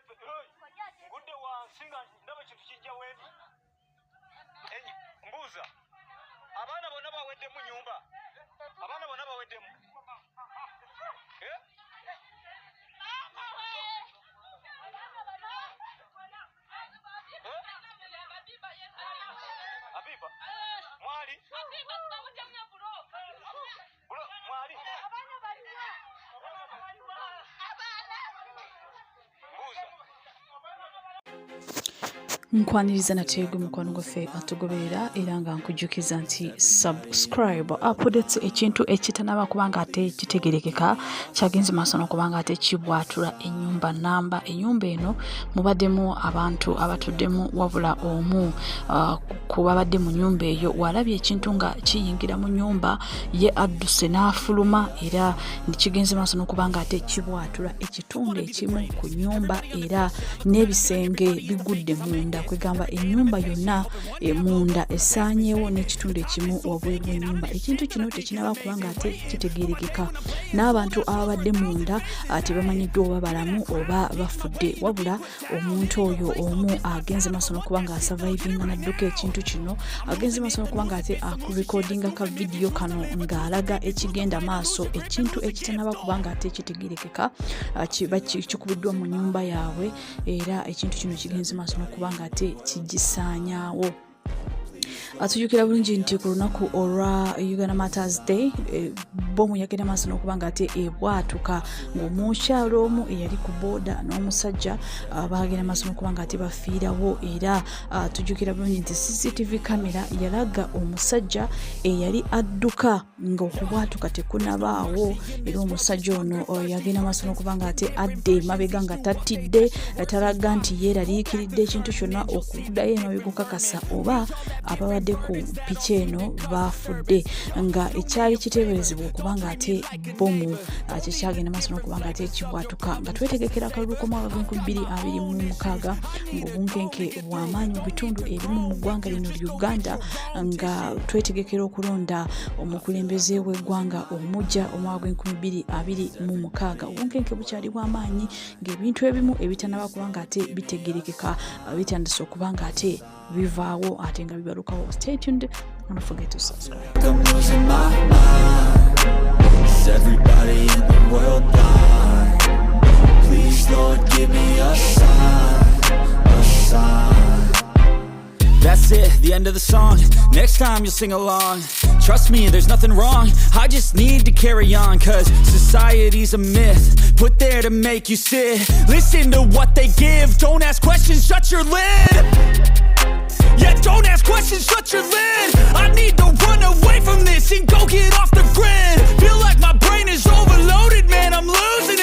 ngudde wansinga ndaba kintu kijja wendi. Mbuuza. Abaana bonna bawedde mu nyumba. Abaana bonna bawedde mu. Abiba. Mwali. Abiba tutamuja mnyabulo. Bulo mwali. Abana baliwa. Abana. Mbuuza. Nkwaniriza nateegwe mukwano gwaffe atugoberera era nga nkujjukiza nti subscribe updates ekintu ekitanaba kubanga ate kitegerekeka kyagenze maaso n'okubanga ate kibwatula ennyumba namba. Ennyumba eno mubaddemu abantu abatuddemu wabula omu ku babadde mu nyumba eyo walabye ekintu nga kiyingira mu nyumba ye adduse n'afuluma era kigenze maaso n'okubanga ate kibwatula ekitundu ekimu ku nyumba era n'ebisenge bigudde munda kwegamba ennyumba yonna munda esaanyeewo n'ekitundu ekimu wabweru w'ennyumba. Ekintu kino tekinaba kubanga ate kitegeerekeka n'abantu ababadde munda tebamanyiddwa oba balamu oba bafudde wabula omuntu oyo omu agenze maaso n'okuba nga asavaivinga n'adduka ekintu kino agenze maaso n'okuba nga ate akurekodinga ka vidiyo kano ng'alaga ekigenda maaso ekintu ekitanaba kubanga ate kitegeerekeka kikubiddwa mu nyumba yaabwe era ekintu kino kigenze maaso n'okuba nga ate kigisaanyaawo. Atujjukira bulungi nti ku lunaku olwa Uganda Matters Day bomu yagenda maaso n'okuba nga ate ebwatuka ng'omukyalo omu eyali ku booda n'omusajja bagenda maaso n'okuba nga ate bafiirawo era tujjukira bulungi nti CCTV kamera yalaga omusajja eyali adduka ng'okubwatuka tekunabaawo era omusajja ono yagenda maaso n'okuba nga ate adde emabega nga tattidde talaga nti yeeraliikiridde ekintu kyonna okuddayo emabega okukakasa oba ababadde ku piki eno bafudde nga ekyali kiteeberezebwa okuba nga ate bomu kyekyagenda maaso n'okuba nga ate kibwatuka nga twetegekera akalulu k'omwaka g'2026 ng'obunkenke bw'amaanyi mu bitundu ebimu mu ggwanga lino Uganda nga twetegekera okulonda omukulembeze w'eggwanga omujja omwaka g'2026. Obunkenke bukyali bw'amaanyi ng'ebintu ebimu ebitanaba kuba nga ate bitegerekeka bitandise okuba nga ate bivaawo ate nga bibalukawo. Stay tuned. Don't forget to subscribe. I'm losing my mind. Is everybody in the world blind? Please, Lord, give me a sign, a sign. That's it, the end of the song. Next time you'll sing along. Trust me, there's nothing wrong. I just need to carry on, cause society's a myth put there to make you sit. Listen to what they give. Don't ask questions, shut your lid. Yeah, don't ask questions, shut your lid. I need to run away from this and go get off the grid. Feel like my brain is overloaded, man, I'm losing